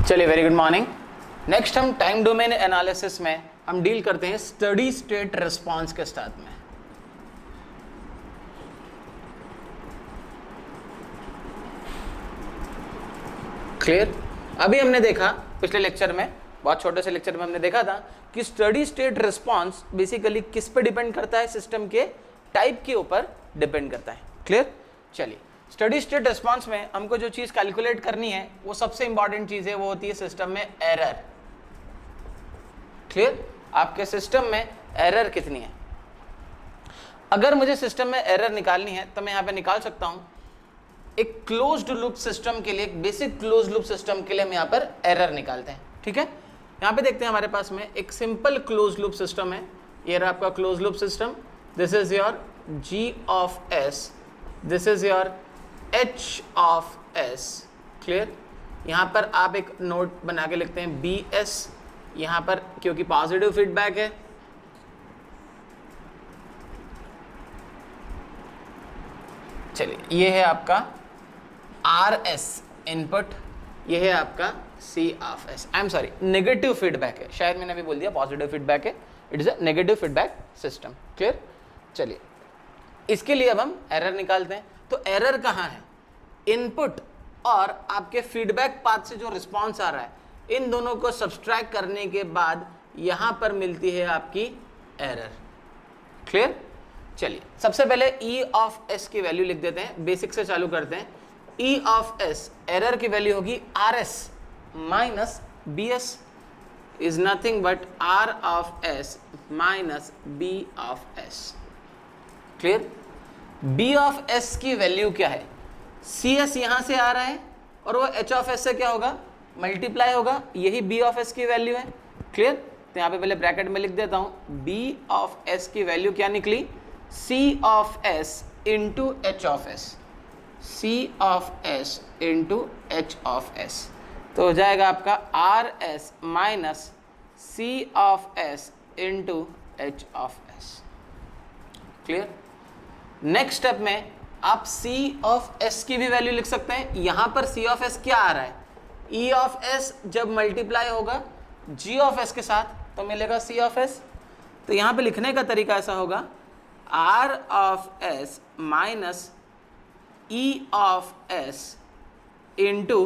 चलिए, very good morning. Next हम time domain analysis में हम डील करते हैं स्टडी स्टेट रिस्पांस के साथ में। क्लियर? अभी हमने देखा पिछले लेक्चर में, बहुत छोटे से लेक्चर में हमने देखा था कि स्टडी स्टेट रिस्पांस बेसिकली किस पे डिपेंड करता है, सिस्टम के टाइप के ऊपर डिपेंड करता है। क्लियर? चलिए, स्टडी स्टेट रिस्पांस में हमको जो चीज कैलकुलेट करनी है वो सबसे इंपॉर्टेंट चीज है, वो होती है सिस्टम में एरर। क्लियर? आपके सिस्टम में एरर कितनी है। अगर मुझे सिस्टम में एरर निकालनी है तो मैं यहां पे निकाल सकता हूं। एक क्लोज्ड लूप सिस्टम के लिए, एक बेसिक क्लोज्ड लूप सिस्टम के लिए हम यहां पर एरर निकालते हैं। ठीक है, यहां पे देखते हैं हमारे पास में एक सिंपल क्लोज्ड लूप सिस्टम है। ये रहा आपका closed loop system. This is your G of S, this is your H of S। Clear? यहां पर आप एक नोट बना के लिखते हैं BS, यहां पर क्योंकि पॉजिटिव फीडबैक है। चलिए, ये है आपका RS इनपुट, ये है आपका C of S। I am sorry, negative feedback है, शायद मैंने अभी बोल दिया पॉजिटिव फीडबैक है। It is a negative feedback system. Clear? चलिए, इसके लिए अब हम एरर निकालते हैं। तो एरर कहाँ है? इनपुट और आपके फीडबैक पाथ से जो रिस्पॉन्स आ रहा है, इन दोनों को सब्सट्रैक्ट करने के बाद यहां पर मिलती है आपकी एरर। क्लियर? चलिए, सबसे पहले E ऑफ S की वैल्यू लिख देते हैं, बेसिक से चालू करते हैं। E ऑफ S एरर की वैल्यू होगी RS minus BS, is nothing but R of S minus B of S। Clear? B of S की वैल्यू क्या है? CS यहां से आ रहा है और वो H ऑफ S से क्या होगा? मल्टीप्लाई होगा, यही B ऑफ S की वैल्यू है। क्लियर? तो यहां पे पहले ब्रैकेट में लिख देता हूं, B ऑफ S की वैल्यू क्या निकली? C of S into H of S, C of S into H of S। तो हो जाएगा आपका RS minus C of S into H of S। Clear? Next step में आप C ऑफ S की भी वैल्यू लिख सकते हैं। यहां पर C ऑफ S क्या आ रहा है? E ऑफ S जब मल्टीप्लाई होगा G ऑफ S के साथ तो मिलेगा C ऑफ S। तो यहां पे लिखने का तरीका ऐसा होगा, R of S minus E of S into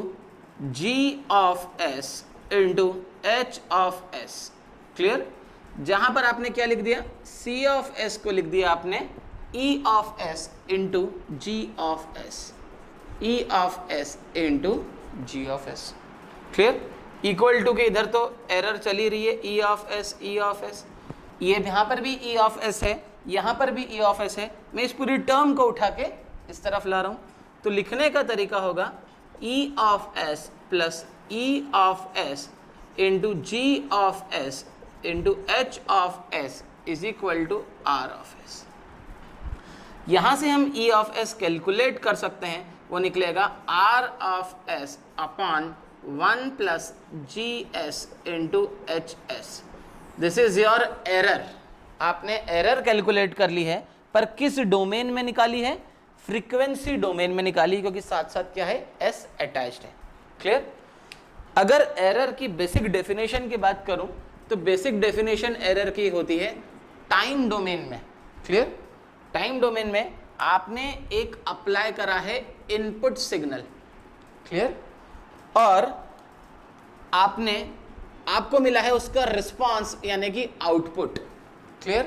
G of S into H of S। Clear? जहां पर आपने क्या लिख दिया? C ऑफ S को लिख दिया आपने E of S into G of S, E of S into G of S। Clear? Equal to के इधर तो एरर चली रही है, E of S, E of S। ये यहाँ पर भी E ऑफ S है, यहाँ पर भी E ऑफ S है। मैं इस पूरी टर्म को उठा के इस तरफ ला रहा हूँ, तो लिखने का तरीका होगा E of S plus E of S into G of S into H of S is equal to R of S। यहां से हम E ऑफ S कैलकुलेट कर सकते हैं, वो निकलेगा R of S upon 1 plus GS into HS। This is your error. आपने error calculate कर ली है, पर किस डोमेन में निकाली है? फ्रीक्वेंसी डोमेन में निकाली, क्योंकि साथ साथ क्या है? S अटैच्ड है। क्लियर? अगर एरर की बेसिक डेफिनेशन की बात करूं तो बेसिक डेफिनेशन एरर की होती है टाइम डोमेन में। क्लियर? टाइम डोमेन में आपने एक अप्लाई करा है इनपुट सिग्नल। क्लियर? और आपको मिला है उसका रिस्पांस यानी कि आउटपुट। क्लियर?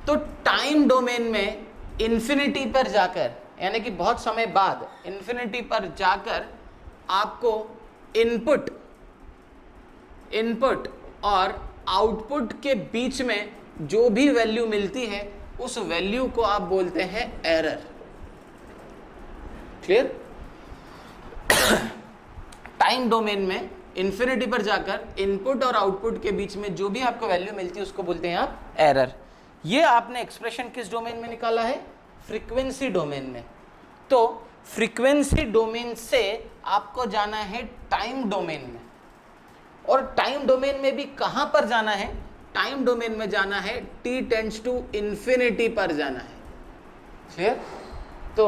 तो टाइम डोमेन में इन्फिनिटी पर जाकर, यानी कि बहुत समय बाद इन्फिनिटी पर जाकर आपको इनपुट और आउटपुट के बीच में जो भी वैल्यू मिलती है उस वैल्यू को आप बोलते हैं एरर। क्लियर? टाइम डोमेन में इन्फिनिटी पर जाकर इनपुट और आउटपुट के बीच में जो भी आपको वैल्यू मिलती है उसको बोलते हैं आप एरर। ये आपने एक्सप्रेशन किस डोमेन में निकाला है? फ्रीक्वेंसी डोमेन में। तो फ्रीक्वेंसी डोमेन से आपको जाना है टाइम डोमेन में, और टाइम डोमेन में भी कहां पर जाना है? टाइम डोमेन में जाना है t टेंड्स टू इन्फिनिटी पर जाना है। क्लियर? तो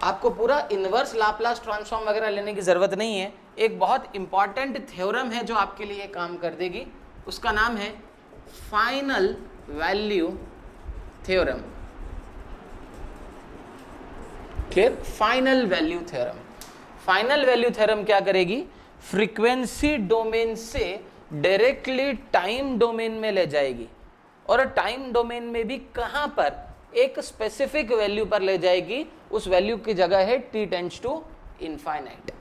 आपको पूरा इनवर्स लाप्लास ट्रांसफॉर्म वगैरह लेने की जरूरत नहीं है, एक बहुत इंपॉर्टेंट थ्योरम है जो आपके लिए काम कर देगी, उसका नाम है final value theorem. Clear? Final value theorem. Final value theorem क्या करेगी? फ्रीक्वेंसी डोमेन से डायरेक्टली टाइम डोमेन में ले जाएगी, और टाइम डोमेन में भी कहां पर? एक स्पेसिफिक वैल्यू पर ले जाएगी। उस वैल्यू की जगह है t tends to infinite.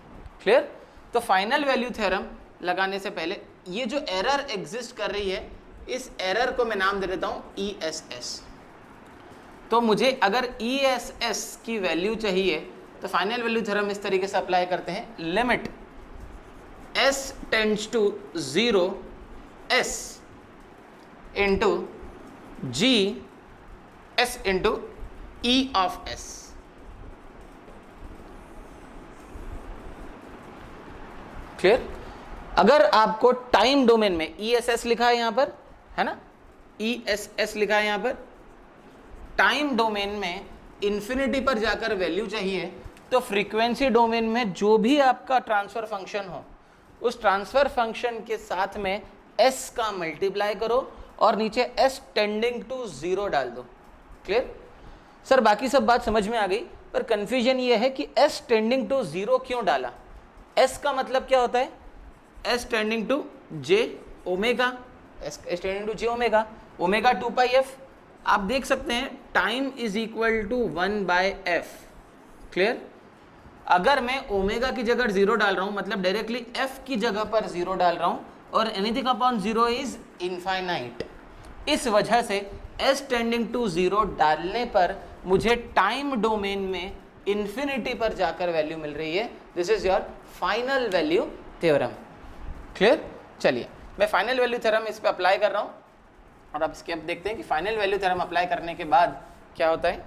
Clear? तो फाइनल वैल्यू थ्योरम लगाने से पहले ये जो एरर एग्जिस्ट कर रही है, इस एरर को मैं नाम दे देता हूं ESS। तो मुझे अगर ESS की वैल्यू चाहिए तो फाइनल वैल्यू थ्योरम इस तरीके से अप्लाई करते हैं, limit S tends to 0 S into G S into E of S। Clear? अगर आपको टाइम डोमेन में ESS लिखा है यहां पर, है ना, ESS लिखा है यहां पर, टाइम डोमेन में इन्फिनिटी पर जाकर वैल्यू चाहिए, तो फ्रीक्वेंसी डोमेन में जो भी आपका ट्रांसफर फंक्शन हो, उस ट्रांसफर फंक्शन के साथ में S का मल्टीप्लाई करो और नीचे S टेंडिंग टू 0 डाल दो। क्लियर? सर बाकी सब बात समझ में आ गई, पर कंफ्यूजन ये है कि S टेंडिंग टू 0 क्यों डाला? S का मतलब क्या होता है? S tending to J omega, S tending to J omega, omega 2 pi f। आप देख सकते हैं time is equal to 1/f। Clear? अगर मैं ओमेगा की जगह 0 डाल रहा हूं, मतलब डायरेक्टली f की जगह पर 0 डाल रहा हूं, और एनीथिंग अपॉन 0 इज इनफाइनाइट। इस वजह से s टेंडिंग टू 0 डालने पर मुझे टाइम डोमेन में इन्फिनिटी पर जाकर वैल्यू मिल रही है। This is your final value theorem. Clear? चलिए मैं फाइनल वैल्यू थ्योरम इस पर अप्लाई कर रहा हूं, और अब इसके अब देखते हैं कि फाइनल वैल्यू थ्योरम अप्लाई करने के बाद क्या होता है।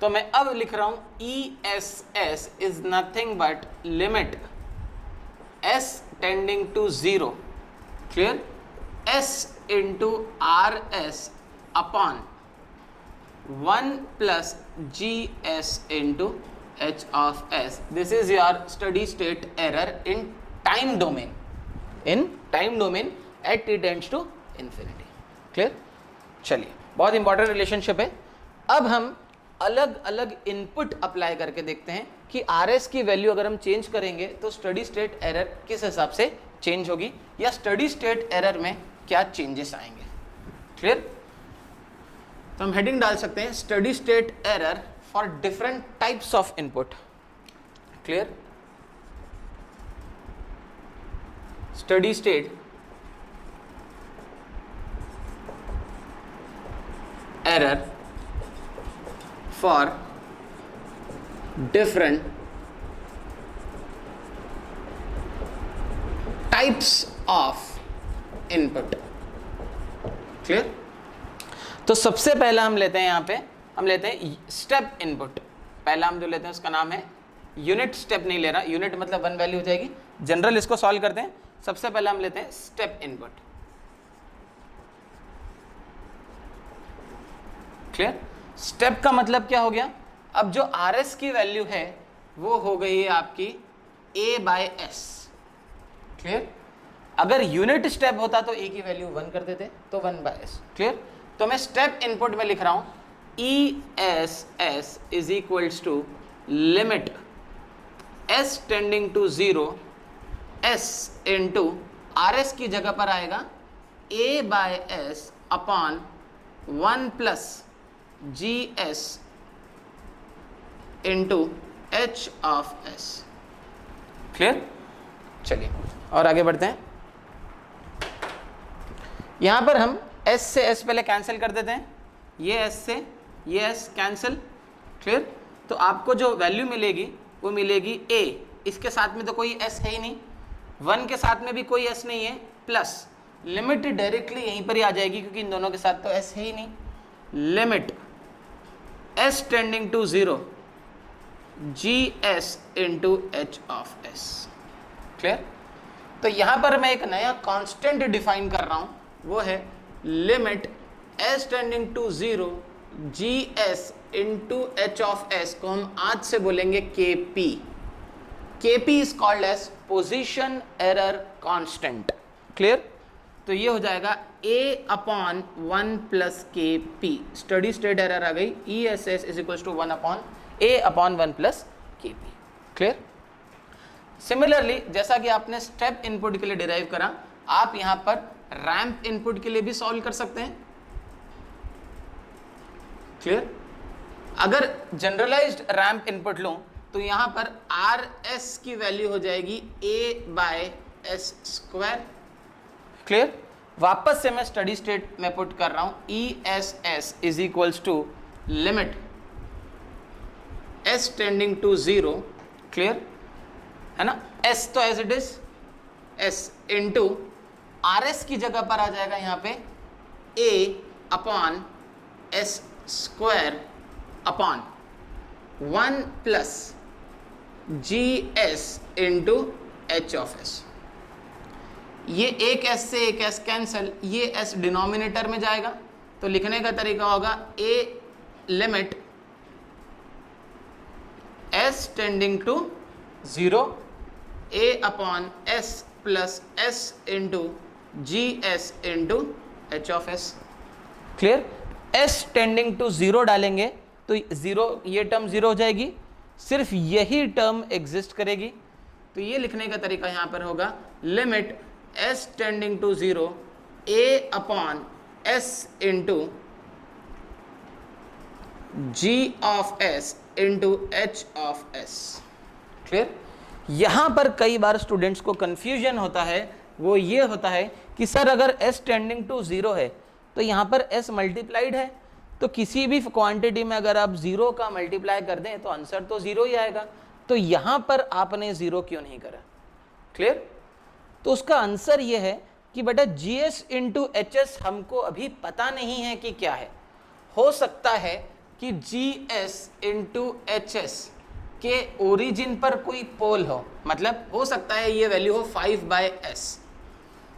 तो मैं अब लिख रहा हूं ESS is nothing but limit S tending to 0, clear, S into RS upon 1 plus GS into H of S। This is your study state error in time domain, at t tends to infinity. Clear? चलिए बहुत important relationship है। अब हम अलग अलग input apply करके देखते हैं कि RS की वैल्यू अगर हम चेंज करेंगे तो स्टडी स्टेट एरर किस हिसाब से चेंज होगी, या स्टडी स्टेट एरर में क्या चेंजेस आएंगे। क्लियर? तो हम हेडिंग डाल सकते हैं study state error for different types of input. Clear? Steady state error for different types of input। Clear? तो सबसे पहला हम लेते हैं, यहां पे हम लेते हैं स्टेप इनपुट। पहला हम जो लेते हैं उसका नाम है यूनिट स्टेप। नहीं ले रहा, यूनिट मतलब 1 वैल्यू हो जाएगी। जनरल इसको सॉल्व करते हैं। सबसे पहला हम लेते हैं स्टेप इनपुट। क्लियर? स्टेप का मतलब क्या हो गया? अब जो RS की वैल्यू है वो हो गई है आपकी A/S। क्लियर? अगर यूनिट स्टेप होता तो A की वैल्यू 1 कर देते, तो 1/S। क्लियर? तो मैं स्टेप इनपुट में लिख रहा हूं ESS is equals to limit S tending to 0 S into RS की जगह पर आएगा A/S upon 1 plus GS into H of S। Clear? चलिए और आगे बढ़ते हैं। यहां पर हम S से S पहले कैंसिल कर देते हैं, ये S से ये S कैंसिल। क्लियर? तो आपको जो वैल्यू मिलेगी वो मिलेगी A। इसके साथ में तो कोई S है ही नहीं, 1 के साथ में भी कोई S नहीं है, प्लस लिमिट डायरेक्टली यहीं पर ही आ जाएगी क्योंकि इन दोनों के साथ तो S है ही नहीं। Limit S tending to 0 GS into H of S। Clear? तो यहां पर मैं एक नया कांस्टेंट डिफाइन कर रहा हूं, वो है limit S tending to 0 GS into H of S को हम आज से बोलेंगे KP। Kp is called as position error constant. Clear? तो ये हो जाएगा a upon 1 plus K P, steady state error आ गई, E S S is equal to 1 upon a upon 1 plus K P. Clear? Similarly जैसा कि आपने step input के लिए डिराइव करा, आप यहां पर रैंप इनपुट के लिए भी सॉल्व कर सकते हैं. क्लियर? अगर जनरलाइज्ड रैंप इनपुट लूं तो यहां पर आर एस की वैल्यू हो जाएगी a by S square. Clear? वापस से मैं स्टडी स्टेट में पुट कर रहा हूं, E S S is equals to limit S tending to 0. Clear है ना? एस तो as it is S into R S की जगह पर आ जाएगा यहां पे a upon S square upon 1 plus G S into H of S. ये एक एस से एक एस कैंसल, ये एस डिनोमिनेटर में जाएगा, तो लिखने का तरीका होगा a limit S tending to 0 a upon S plus S into G S into H of S. Clear? S tending to 0 डालेंगे तो 0, ये टर्म 0 हो जाएगी, सिर्फ यही टर्म एग्जिस्ट करेगी. तो ये लिखने का तरीका यहां पर होगा limit S tending to 0 a upon S into G of S into H of S. Clear? यहां पर कई बार स्टूडेंट्स को कंफ्यूजन होता है, वो ये होता है कि सर अगर s टेंडिंग टू 0 है तो यहां पर s मल्टीप्लाइड है, तो किसी भी क्वांटिटी में अगर आप 0 का मल्टीप्लाई कर दें तो आंसर तो 0 ही आएगा. तो यहां पर आपने 0 क्यों नहीं करा? क्लियर? तो उसका आंसर ये है कि बेटा जीएस इंटू एच एस हमको अभी पता नहीं है कि क्या है. हो सकता है कि जी एस इंटू एच एस के ओरिजिन पर कोई पोल हो, मतलब हो सकता है ये वैल्यू हो 5/s.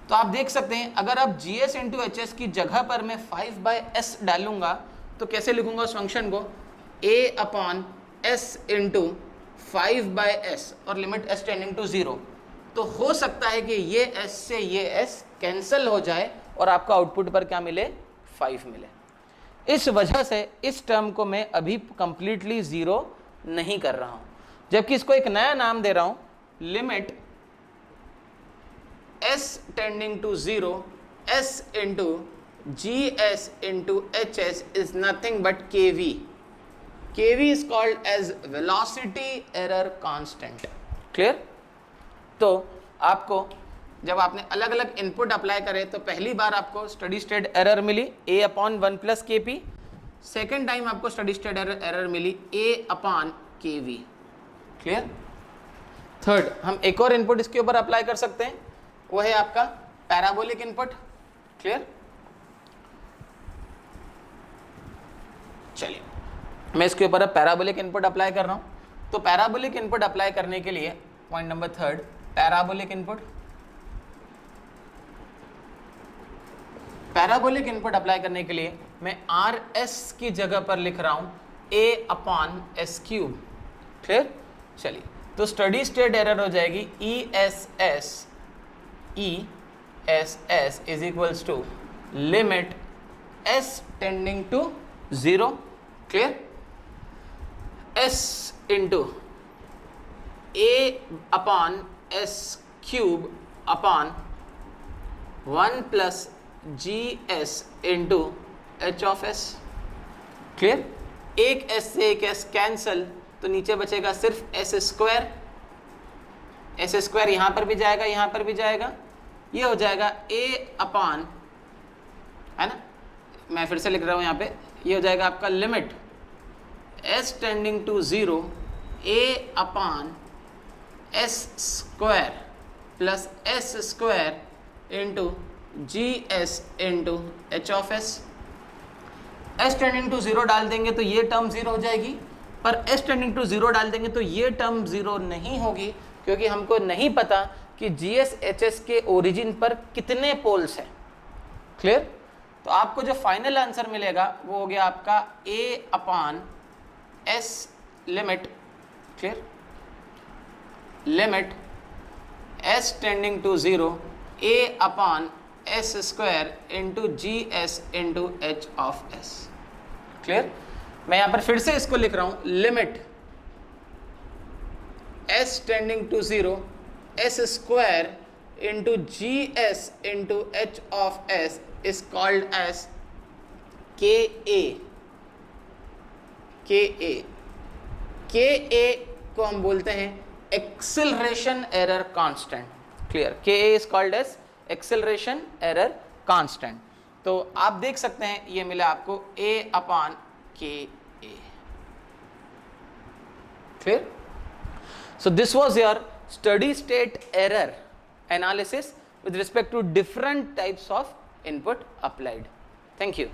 तो आप देख सकते हैं अगर आप जी एस इंटू एच एस की जगह पर मैं 5/s डालूंगा तो कैसे लिखूंगा उस फंक्शन को, a upon S into 5/s और लिमिट s टेंडिंग टू 0. तो हो सकता है कि ये s से ये s कैंसिल हो जाए और आपका आउटपुट पर क्या मिले, 5 मिले. इस वजह से इस टर्म को मैं अभी कंप्लीटली 0 नहीं कर रहा हूं, जबकि इसको एक नया नाम दे रहा हूं, limit s tending to 0 s into G S into H S is nothing but kv. kv is called as velocity error constant. Clear? तो आपको जब आपने अलग अलग इनपुट अप्लाई करे तो पहली बार आपको स्टडी स्टेट एरर मिली a upon 1 plus K P, second time आपको स्टडी स्टेट एरर मिली a upon K V. Clear? Third, हम एक और इनपुट इसके ऊपर अप्लाई कर सकते हैं, वो है आपका पैराबोलिक इनपुट. क्लियर? चलिए मैं इसके ऊपर अब पैराबोलिक इनपुट अप्लाई कर रहा हूं. तो पैराबोलिक इनपुट अप्लाई करने के लिए point number third, parabolic input. Parabolic input apply करने के लिए मैं आर एस की जगह पर लिख रहा हूं a upon S cube. Clear? चलिए तो स्टडी स्टेट एरर हो जाएगी E S S is equals to limit s tending to 0. Clear? s into a upon S cube upon 1 plus G S into H of S. Clear? एक s से एक s cancel, तो नीचे बचेगा सिर्फ S square. S square यहां पर भी जाएगा, यहां पर भी जाएगा, ये हो जाएगा a अपॉन, है ना, मैं फिर से लिख रहा हूं यहां पे, ये हो जाएगा आपका limit s tending to 0 a upon S square plus S square into G S into H of S. S tending to 0 डाल देंगे तो ये टर्म 0 हो जाएगी, पर एस टेंडिंग टू 0 डाल देंगे तो ये टर्म 0 नहीं होगी, क्योंकि हमको नहीं पता कि जी एस एच एस के ओरिजिन पर कितने पोल्स हैं. क्लियर? तो आपको जो फाइनल आंसर मिलेगा वो हो गया आपका a upon S limit. Clear? Limit s tending to 0 a upon s square into G S into H of s। Clear? मैं यहां पर फिर से इसको लिख रहा हूं, limit s tending to 0 s square into G S into H of s is called as ka को हम बोलते हैं acceleration error constant. Clear? ka is called as acceleration error constant. तो आप देख सकते हैं ये मिला आपको a upon ka। Clear? So this was your steady state error analysis with respect to different types of input applied. Thank you.